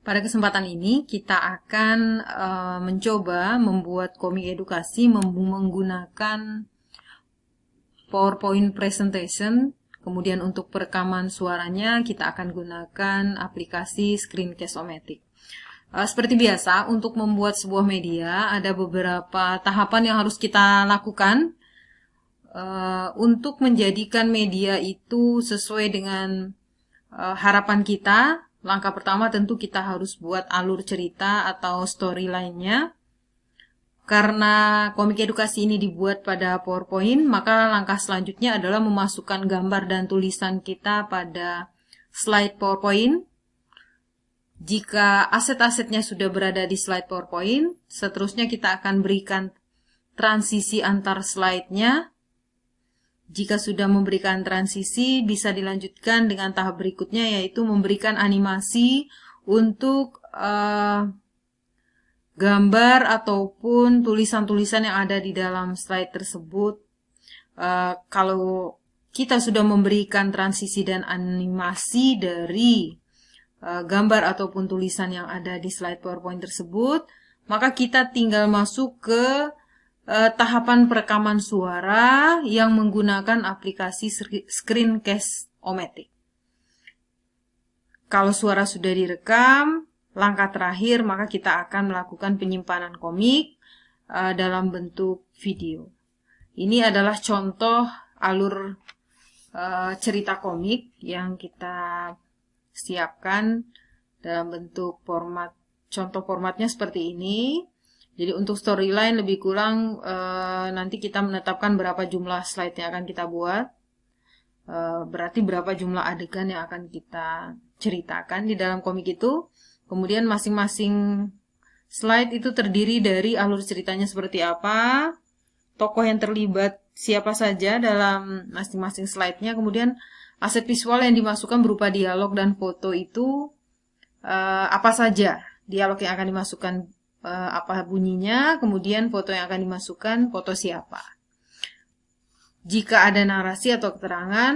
Pada kesempatan ini kita akan mencoba membuat komik edukasi menggunakan PowerPoint presentation. Kemudian untuk perekaman suaranya kita akan gunakan aplikasi Screencast-O-Matic. Seperti biasa, untuk membuat sebuah media ada beberapa tahapan yang harus kita lakukan untuk menjadikan media itu sesuai dengan harapan kita. Langkah pertama tentu kita harus buat alur cerita atau storyline-nya. Karena komik edukasi ini dibuat pada PowerPoint, maka langkah selanjutnya adalah memasukkan gambar dan tulisan kita pada slide PowerPoint. Jika aset-asetnya sudah berada di slide PowerPoint, seterusnya kita akan berikan transisi antar slide-nya. Jika sudah memberikan transisi, bisa dilanjutkan dengan tahap berikutnya, yaitu memberikan animasi untuk gambar ataupun tulisan-tulisan yang ada di dalam slide tersebut. Kalau kita sudah memberikan transisi dan animasi dari gambar ataupun tulisan yang ada di slide PowerPoint tersebut, maka kita tinggal masuk ke tahapan perekaman suara yang menggunakan aplikasi Screencast-O-Matic. Kalau suara sudah direkam, langkah terakhir maka kita akan melakukan penyimpanan komik dalam bentuk video. Ini adalah contoh alur cerita komik yang kita siapkan dalam bentuk format. Contoh formatnya seperti ini. Jadi untuk storyline lebih kurang nanti kita menetapkan berapa jumlah slide yang akan kita buat. Berarti berapa jumlah adegan yang akan kita ceritakan di dalam komik itu. Kemudian masing-masing slide itu terdiri dari alur ceritanya seperti apa, tokoh yang terlibat siapa saja dalam masing-masing slide-nya, kemudian aset visual yang dimasukkan berupa dialog dan foto itu apa saja. Dialog yang akan dimasukkan apa bunyinya, kemudian foto yang akan dimasukkan, foto siapa. Jika ada narasi atau keterangan,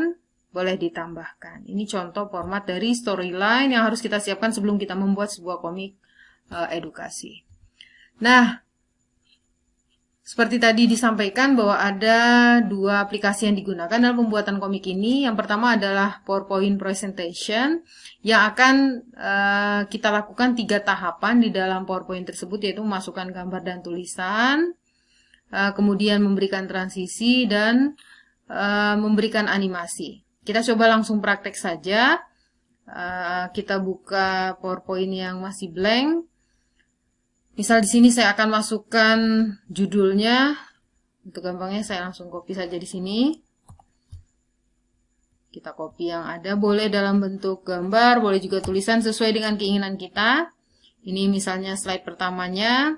boleh ditambahkan. Ini contoh format dari storyline yang harus kita siapkan sebelum kita membuat sebuah komik edukasi. Nah, seperti tadi disampaikan bahwa ada dua aplikasi yang digunakan dalam pembuatan komik ini. Yang pertama adalah PowerPoint Presentation yang akan kita lakukan 3 tahapan di dalam PowerPoint tersebut, yaitu memasukkan gambar dan tulisan, kemudian memberikan transisi, dan memberikan animasi. Kita coba langsung praktek saja. Kita buka PowerPoint yang masih blank. Misal di sini saya akan masukkan judulnya. Untuk gampangnya saya langsung copy saja di sini. Kita copy yang ada, boleh dalam bentuk gambar, boleh juga tulisan sesuai dengan keinginan kita. Ini misalnya slide pertamanya.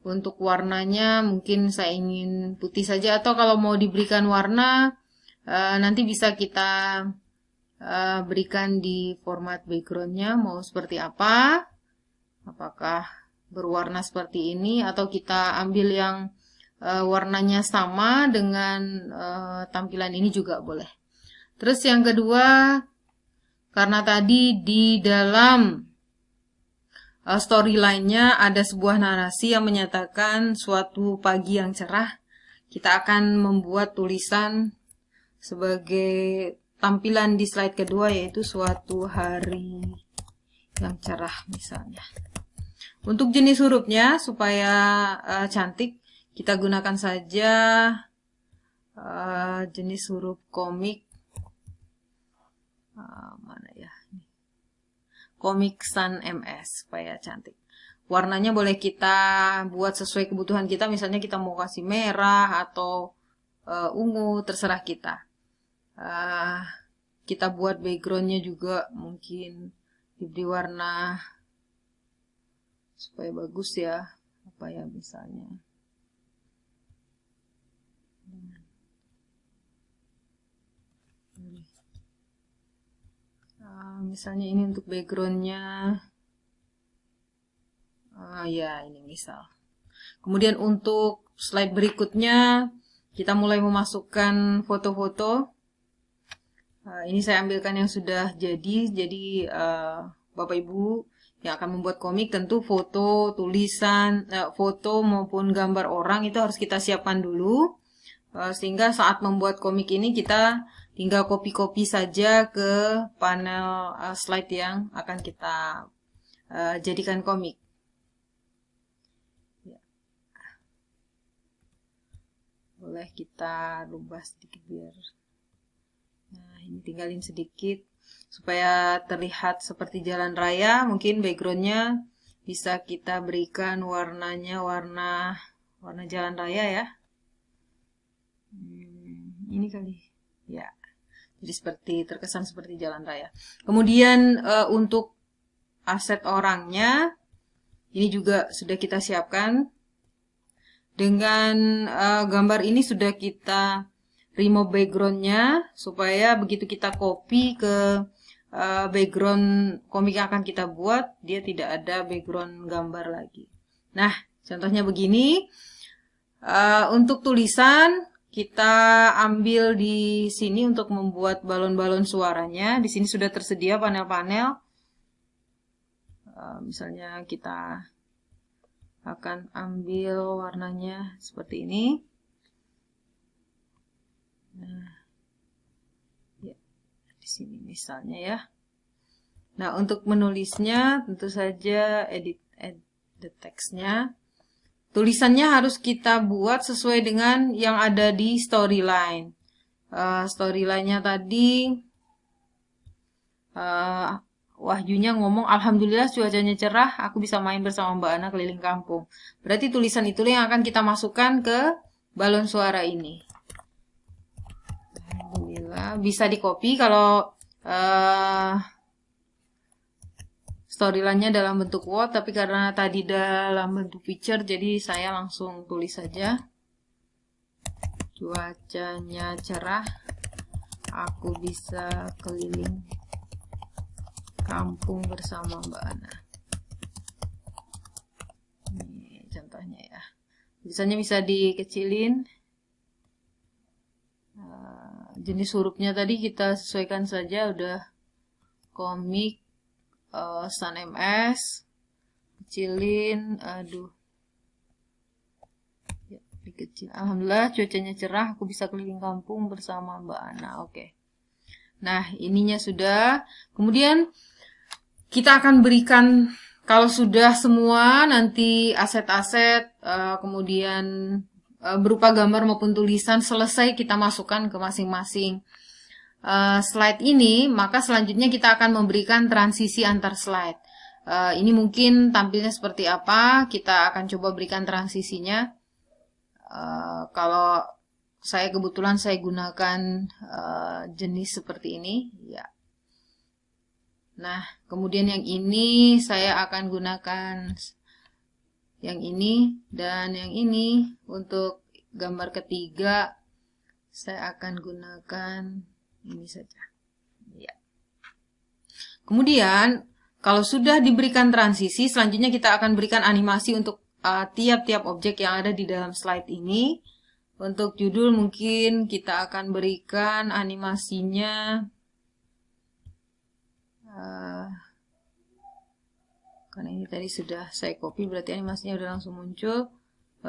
Untuk warnanya mungkin saya ingin putih saja, atau kalau mau diberikan warna nanti bisa kita berikan di format backgroundnya mau seperti apa. Apakah berwarna seperti ini, atau kita ambil yang warnanya sama dengan tampilan ini juga boleh. Terus yang kedua, karena tadi di dalam storyline-nya ada sebuah narasi yang menyatakan suatu pagi yang cerah, kita akan membuat tulisan sebagai tampilan di slide kedua, yaitu suatu hari yang cerah misalnya. Untuk jenis hurufnya supaya cantik, kita gunakan saja jenis huruf komik. Mana ya? Komik Sans MS supaya cantik. Warnanya boleh kita buat sesuai kebutuhan kita. Misalnya kita mau kasih merah atau ungu, terserah kita. Kita buat backgroundnya juga mungkin diberi warna supaya bagus ya, apa ya misalnya. Misalnya ini untuk backgroundnya, ya ini misal. Kemudian untuk slide berikutnya kita mulai memasukkan foto-foto. Ini saya ambilkan yang sudah jadi Bapak Ibu yang akan membuat komik, tentu foto, tulisan, foto maupun gambar orang itu harus kita siapkan dulu. Sehingga saat membuat komik ini kita tinggal copy-copy saja ke panel slide yang akan kita jadikan komik. Ya. Boleh kita rubah sedikit biar, nah ini tinggalin sedikit supaya terlihat seperti jalan raya. Mungkin backgroundnya bisa kita berikan warnanya warna jalan raya ya. Ini kali ya, jadi terkesan seperti jalan raya. Kemudian untuk aset orangnya ini juga sudah kita siapkan. Dengan gambar ini sudah kita remove backgroundnya, supaya begitu kita copy ke background komik yang akan kita buat, dia tidak ada background gambar lagi. Nah, contohnya begini. Untuk tulisan kita ambil di sini untuk membuat balon-balon suaranya. Di sini sudah tersedia panel-panel. Misalnya kita akan ambil warnanya seperti ini. Nah, ya, di sini misalnya ya. Nah, untuk menulisnya tentu saja edit the text-nya. Tulisannya harus kita buat sesuai dengan yang ada di storyline. Storyline-nya tadi Wahyunya ngomong, alhamdulillah cuacanya cerah, aku bisa main bersama Mbak Ana keliling kampung. Berarti tulisan itulah yang akan kita masukkan ke balon suara ini. Alhamdulillah, bisa di copy kalau storyline-nya dalam bentuk Word, tapi karena tadi dalam bentuk picture, jadi saya langsung tulis saja. Cuacanya cerah, aku bisa keliling kampung bersama Mbak Ana. Ini contohnya ya. Tulisannya bisa dikecilin. Jenis hurufnya tadi kita sesuaikan saja, udah komik Sun MS, kecilin, aduh, ya, dikecil. Alhamdulillah cuacanya cerah, aku bisa keliling kampung bersama Mbak Ana. Oke. Nah, ininya sudah. Kemudian kita akan berikan, kalau sudah semua nanti aset-aset, kemudian berupa gambar maupun tulisan selesai kita masukkan ke masing-masing slide ini, maka selanjutnya kita akan memberikan transisi antar slide. Ini mungkin tampilnya seperti apa, kita akan coba berikan transisinya. Kalau saya kebetulan saya gunakan jenis seperti ini, ya. Nah, kemudian yang ini saya akan gunakan yang ini dan yang ini. Untuk gambar ketiga saya akan gunakan ini saja. Ya. Kemudian kalau sudah diberikan transisi, selanjutnya kita akan berikan animasi untuk tiap-tiap objek yang ada di dalam slide ini. Untuk judul mungkin kita akan berikan animasinya, karena ini tadi sudah saya copy, berarti animasinya udah langsung muncul.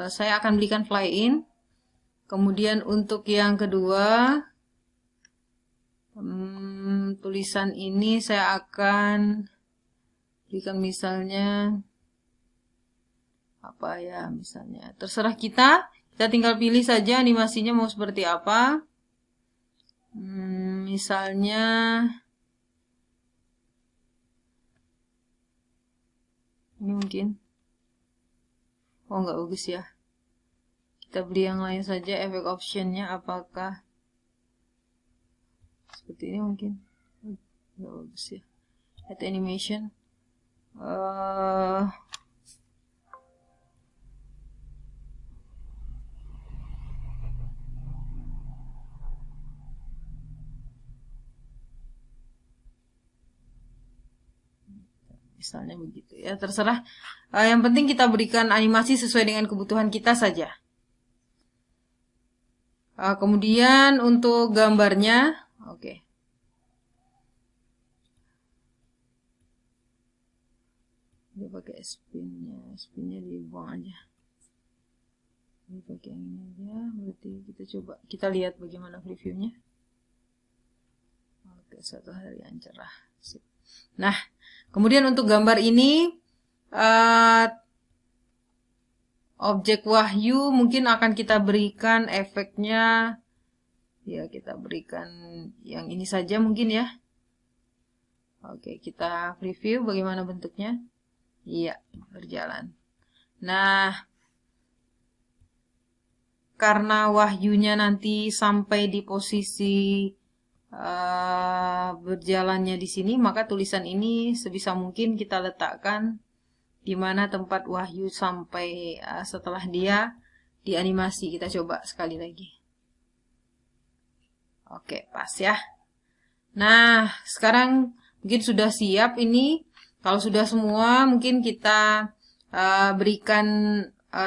Saya akan berikan fly in. Kemudian untuk yang kedua, tulisan ini saya akan berikan misalnya apa ya, misalnya terserah kita tinggal pilih saja animasinya mau seperti apa. Misalnya ini mungkin, oh nggak bagus ya, kita beli yang lain saja. Efek optionnya apakah seperti ini, mungkin nggak bagus ya. Add animation, misalnya begitu ya, terserah. Yang penting kita berikan animasi sesuai dengan kebutuhan kita saja. Kemudian untuk gambarnya, oke. Dia pakai spinnya dibuang aja. Ini pakai yang ini aja. Berarti kita coba, kita lihat bagaimana previewnya. Oke, suatu hari yang cerah. Sip. Nah, kemudian untuk gambar ini, objek wahyu mungkin akan kita berikan efeknya, ya kita berikan yang ini saja mungkin ya. Oke, kita preview bagaimana bentuknya. Iya, berjalan. Nah, karena wahyunya nanti sampai di posisi berjalannya di sini, maka tulisan ini sebisa mungkin kita letakkan di mana tempat wahyu sampai setelah dia dianimasi. Kita coba sekali lagi. Oke, pas ya. Nah, sekarang mungkin sudah siap ini. Kalau sudah semua, mungkin kita berikan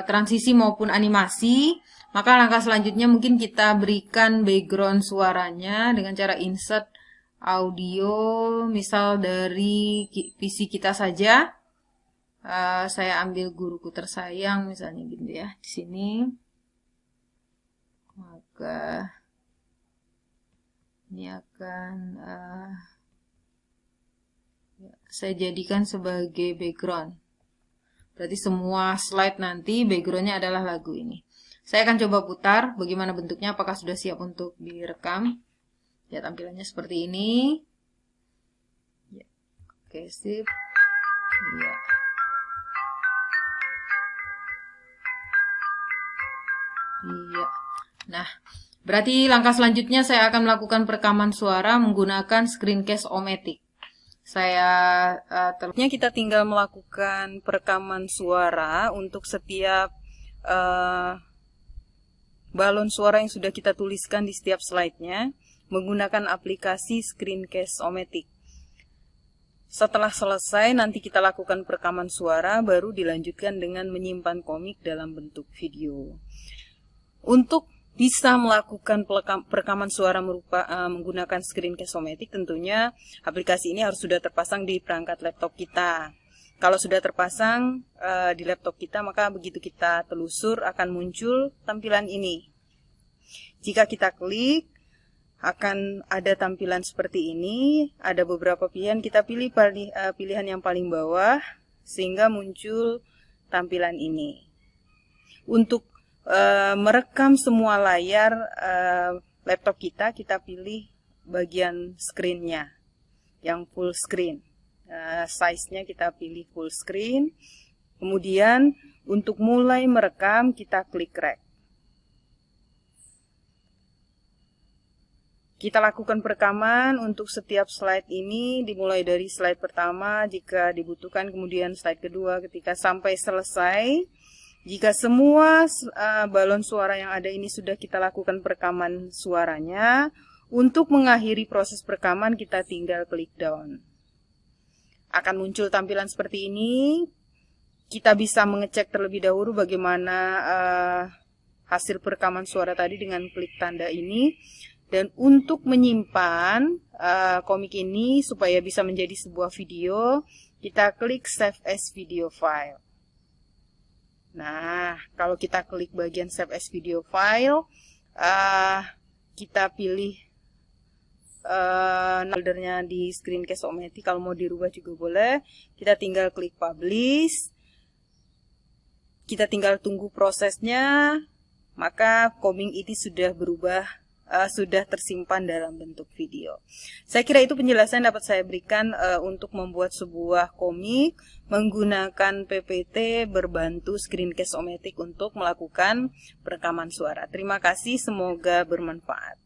transisi maupun animasi. Maka langkah selanjutnya mungkin kita berikan background suaranya dengan cara insert audio, misal dari PC kita saja. Saya ambil guruku tersayang misalnya gitu ya, di sini. Maka ini akan saya jadikan sebagai background. Berarti semua slide nanti backgroundnya adalah lagu ini. Saya akan coba putar bagaimana bentuknya, apakah sudah siap untuk direkam. Ya, tampilannya seperti ini. Ya. Oke, sip. Ya. Iya. Nah, berarti langkah selanjutnya saya akan melakukan perekaman suara menggunakan Screencast-O-Matic. Terusnya kita tinggal melakukan perekaman suara untuk setiap balon suara yang sudah kita tuliskan di setiap slide-nya menggunakan aplikasi Screencast-O-Matic. Setelah selesai, nanti kita lakukan perekaman suara, baru dilanjutkan dengan menyimpan komik dalam bentuk video. Untuk bisa melakukan perekaman suara menggunakan Screencast-O-Matic, tentunya aplikasi ini harus sudah terpasang di perangkat laptop kita. Kalau sudah terpasang di laptop kita, maka begitu kita telusur akan muncul tampilan ini. Jika kita klik, akan ada tampilan seperti ini. Ada beberapa pilihan, kita pilih pilihan yang paling bawah sehingga muncul tampilan ini. Untuk merekam semua layar laptop kita pilih bagian screen-nya yang full screen. Size-nya kita pilih full screen. Kemudian untuk mulai merekam kita klik rec. Kita lakukan perekaman untuk setiap slide ini, dimulai dari slide pertama jika dibutuhkan, kemudian slide kedua ketika sampai selesai. Jika semua balon suara yang ada ini sudah kita lakukan perekaman suaranya, untuk mengakhiri proses perekaman kita tinggal klik down. Akan muncul tampilan seperti ini. Kita bisa mengecek terlebih dahulu bagaimana hasil perekaman suara tadi dengan klik tanda ini. Dan untuk menyimpan komik ini supaya bisa menjadi sebuah video, kita klik Save as Video File. Nah, kalau kita klik bagian Save as Video File, kita pilih foldernya di Screencast-O-Matic. Kalau mau dirubah juga boleh. Kita tinggal klik Publish. Kita tinggal tunggu prosesnya. Maka komik ini sudah berubah, sudah tersimpan dalam bentuk video. Saya kira itu penjelasan dapat saya berikan untuk membuat sebuah komik menggunakan PPT berbantu Screencast-O-Matic untuk melakukan perekaman suara. Terima kasih, semoga bermanfaat.